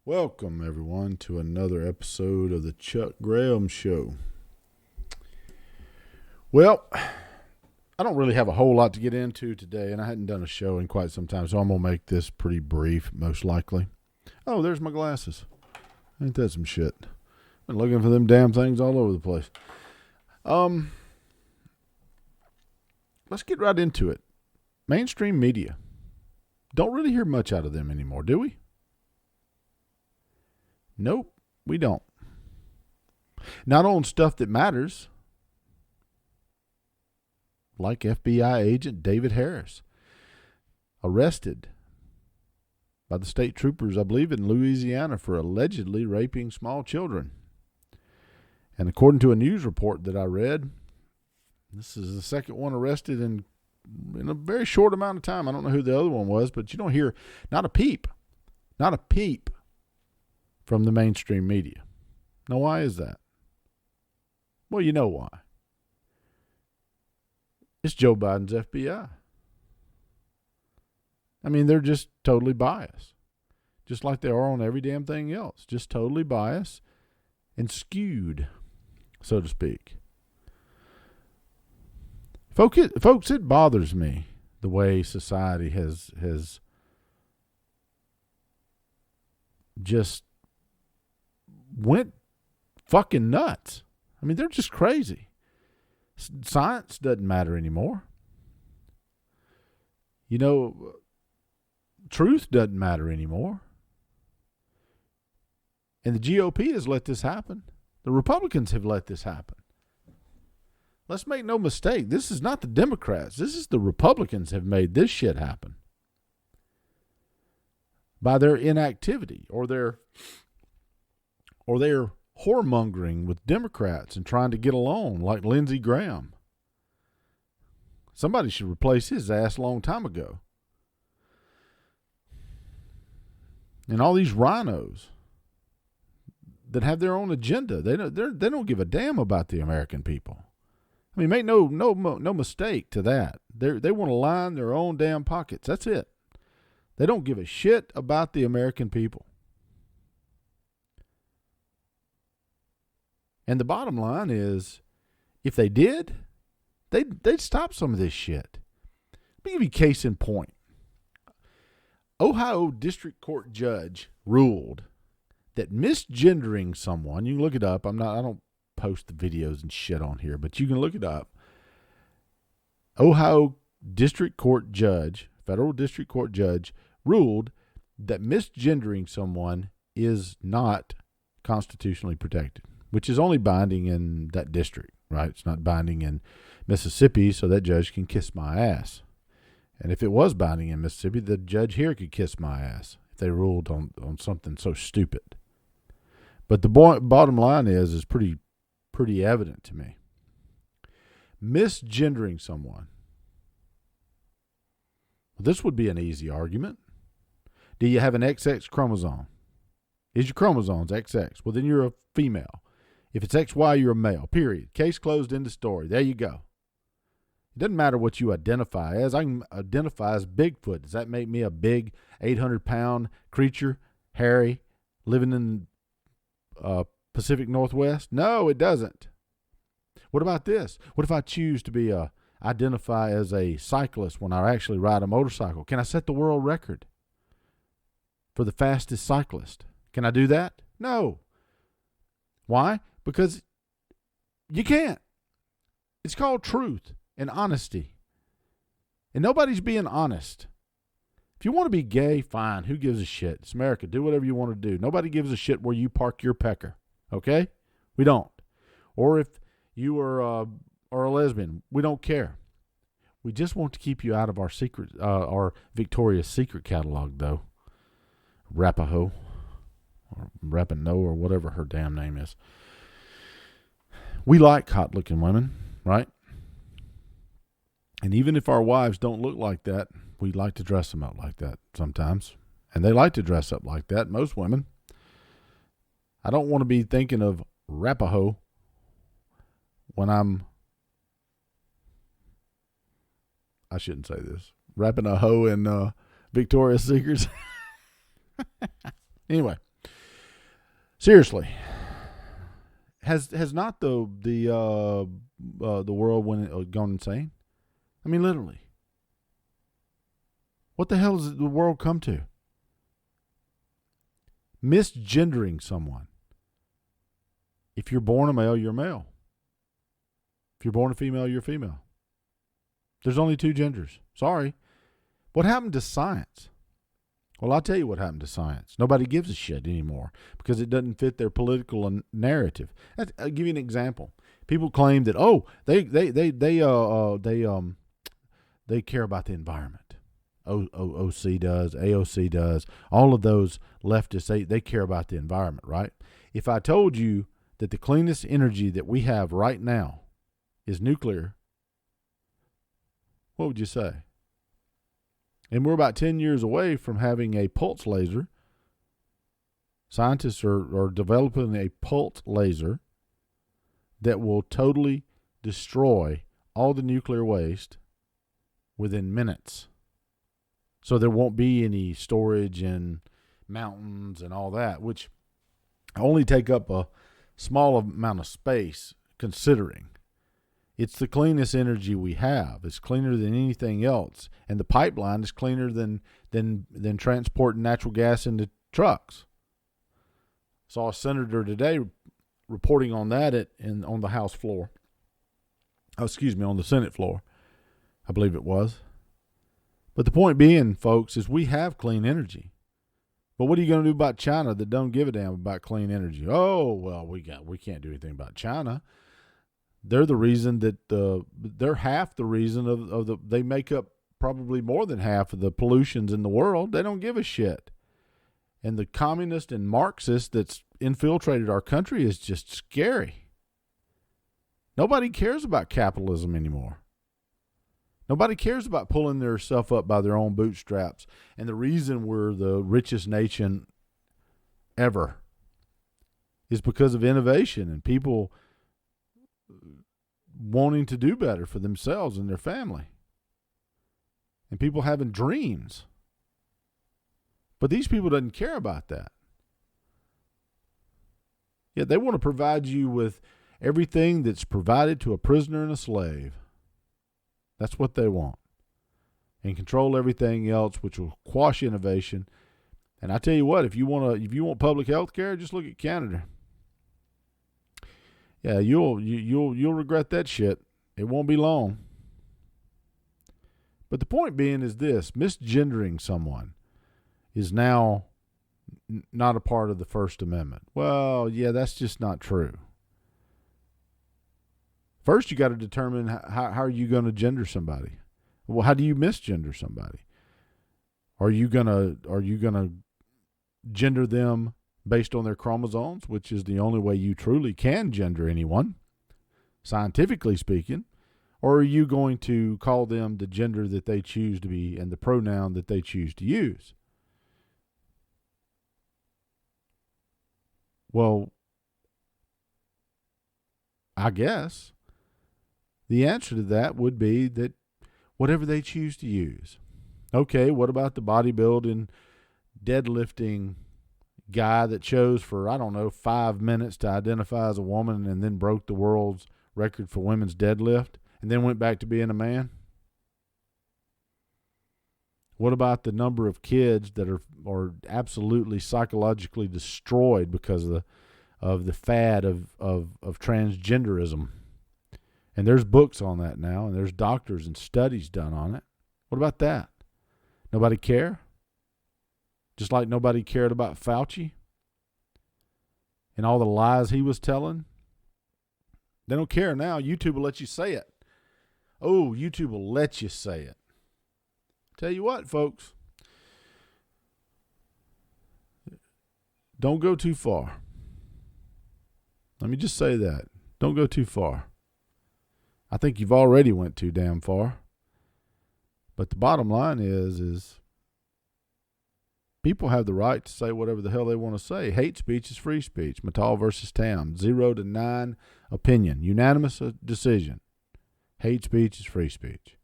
Welcome, everyone, to another episode of the Chuck Graham Show. Well, I don't really have a whole lot to get into today, and I hadn't done a show in quite some time, so I'm going to make this pretty brief, most likely. Oh, there's my glasses. Ain't that some shit? Been looking for them damn things all over the place. Let's get right into it. Mainstream media. Don't really hear much out of them anymore, do we? Nope, we don't. Not on stuff that matters. Like FBI agent David Harris. Arrested by the state troopers, I believe, in Louisiana for allegedly raping small children. And according to a news report that I read, this is the second one arrested in a very short amount of time. I don't know who the other one was, but you don't hear not a peep from the mainstream media. Now, why is that? Well, you know why. It's Joe Biden's FBI. I mean, they're just totally biased. Just like they are on every damn thing else. Just totally biased and skewed, so to speak. Folks, it bothers me the way society has just went fucking nuts. I mean, they're just crazy. Science doesn't matter anymore. You know, truth doesn't matter anymore. And the GOP has let this happen. The Republicans have let this happen. Let's make no mistake. This is not the Democrats. This is the Republicans have made this shit happen. By their inactivity or their whoremongering with Democrats and trying to get along like Lindsey Graham. Somebody should replace his ass a long time ago. And all these rhinos that have their own agenda, they don't give a damn about the American people. I mean, make no mistake to that. They want to line their own damn pockets. That's it. They don't give a shit about the American people. And the bottom line is, if they did, they'd stop some of this shit. Let me give you a case in point. Ohio District Court judge ruled that misgendering someone, you can look it up. I don't post the videos and shit on here, but you can look it up. Ohio District Court judge, federal district court judge, ruled that misgendering someone is not constitutionally protected, which is only binding in that district, right? It's not binding in Mississippi, so that judge can kiss my ass. And if it was binding in Mississippi, the judge here could kiss my ass if they ruled on something so stupid. But the bottom line is pretty evident to me. Misgendering someone. Well, this would be an easy argument. Do you have an XX chromosome? Is your chromosomes XX? Well, then you're a female. If it's XY, you're a male, period. Case closed, end of story. There you go. It doesn't matter what you identify as. I can identify as Bigfoot. Does that make me a big 800-pound creature, hairy, living in Pacific Northwest? No, it doesn't. What about this? What if I choose to identify as a cyclist when I actually ride a motorcycle? Can I set the world record for the fastest cyclist? Can I do that? No. Why? Because you can't. It's called truth and honesty. And nobody's being honest. If you want to be gay, fine. Who gives a shit? It's America. Do whatever you want to do. Nobody gives a shit where you park your pecker. Okay? We don't. Or if you are a lesbian, we don't care. We just want to keep you out of our Victoria's Secret catalog, though. Rapaho. Or Rapino, or whatever her damn name is. We like hot-looking women, right? And even if our wives don't look like that, we like to dress them up like that sometimes. And they like to dress up like that, most women. I don't want to be thinking of Rapaho when I shouldn't say this. Wrapping a hoe in Victoria's Secrets. Anyway, Seriously, has not the world gone insane? I mean, literally. What the hell has the world come to? Misgendering someone. If you're born a male, you're a male. If you're born a female, you're a female. There's only two genders. Sorry. What happened to science? Well, I'll tell you what happened to science. Nobody gives a shit anymore because it doesn't fit their political narrative. I'll give you an example. People claim that they care about the environment. OC does, AOC does. All of those leftists, they care about the environment, right? If I told you that the cleanest energy that we have right now is nuclear, what would you say? And we're about 10 years away from having a pulse laser. Scientists are developing a pulse laser that will totally destroy all the nuclear waste within minutes. So there won't be any storage in mountains and all that, which only take up a small amount of space considering. It's the cleanest energy we have. It's cleaner than anything else. And the pipeline is cleaner than transporting natural gas into trucks. Saw a senator today reporting on that on the House floor. On the Senate floor, I believe it was. But the point being, folks, is we have clean energy. But what are you going to do about China that don't give a damn about clean energy? Oh, well, we can't do anything about China. They're the reason that they're half the reason they make up probably more than half of the pollutions in the world. They don't give a shit. And the communist and Marxist that's infiltrated our country is just scary. Nobody cares about capitalism anymore. Nobody cares about pulling themselves up by their own bootstraps. And the reason we're the richest nation ever is because of innovation and people wanting to do better for themselves and their family. And people having dreams. But these people doesn't care about that. Yet they want to provide you with everything that's provided to a prisoner and a slave. That's what they want. And control everything else, which will quash innovation. And I tell you what, if you want public health care, just look at Canada. Yeah, you'll regret that shit. It won't be long. But the point being is this: misgendering someone is now not a part of the First Amendment. Well, yeah, that's just not true. First, you got to determine how are you going to gender somebody. Well, how do you misgender somebody? Are you gonna gender them based on their chromosomes, which is the only way you truly can gender anyone, scientifically speaking? Or are you going to call them the gender that they choose to be and the pronoun that they choose to use? Well, I guess the answer to that would be that whatever they choose to use. Okay, what about the bodybuilding, deadlifting guy that chose for, 5 minutes to identify as a woman and then broke the world's record for women's deadlift and then went back to being a man? What about the number of kids that are absolutely psychologically destroyed because of the fad of transgenderism? And there's books on that now, and there's doctors and studies done on it. What about that? Nobody care? Just like nobody cared about Fauci and all the lies he was telling. They don't care now. YouTube will let you say it. Oh, YouTube will let you say it. Tell you what, folks. Don't go too far. Let me just say that. Don't go too far. I think you've already went too damn far. But the bottom line is people have the right to say whatever the hell they want to say. Hate speech is free speech. Mattal versus Tam. 0-9 opinion. Unanimous decision. Hate speech is free speech.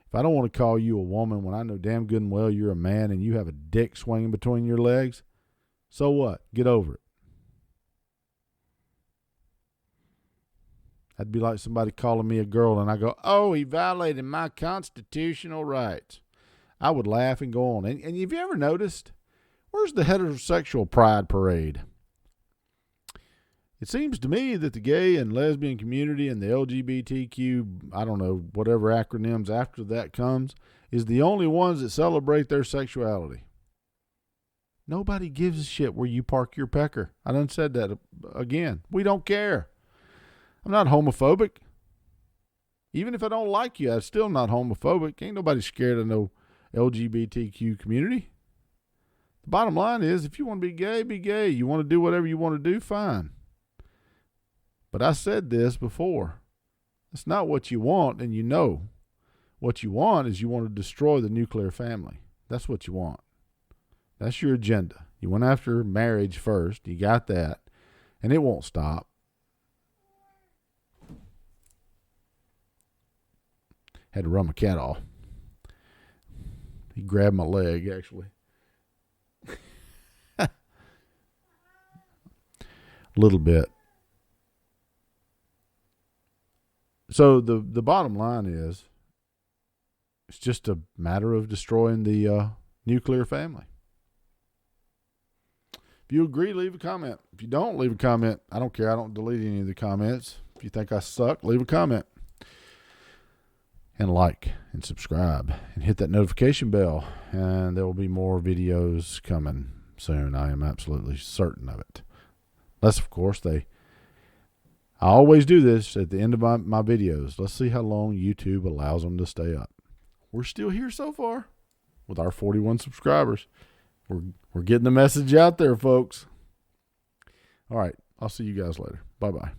If I don't want to call you a woman when I know damn good and well you're a man and you have a dick swinging between your legs, so what? Get over it. That'd be like somebody calling me a girl and I go, oh, he violated my constitutional rights. I would laugh and go on. And have you ever noticed, where's the heterosexual pride parade? It seems to me that the gay and lesbian community and the LGBTQ, I don't know, whatever acronyms after that comes, is the only ones that celebrate their sexuality. Nobody gives a shit where you park your pecker. I done said that again. We don't care. I'm not homophobic. Even if I don't like you, I'm still not homophobic. Ain't nobody scared of no LGBTQ community. The bottom line is, if you want to be gay, be gay. You want to do whatever you want to do, fine. But I said this before. It's not what you want, and you know. What you want is you want to destroy the nuclear family. That's what you want. That's your agenda. You went after marriage first. You got that. And it won't stop. Had to run my cat off. He grabbed my leg, actually. A little bit. So the bottom line is, it's just a matter of destroying the nuclear family. If you agree, leave a comment. If you don't, leave a comment. I don't care. I don't delete any of the comments. If you think I suck, leave a comment. And like and subscribe and hit that notification bell. And there will be more videos coming soon. I am absolutely certain of it. Unless, of course, I always do this at the end of my videos. Let's see how long YouTube allows them to stay up. We're still here so far with our 41 subscribers. We're getting the message out there, folks. All right. I'll see you guys later. Bye-bye.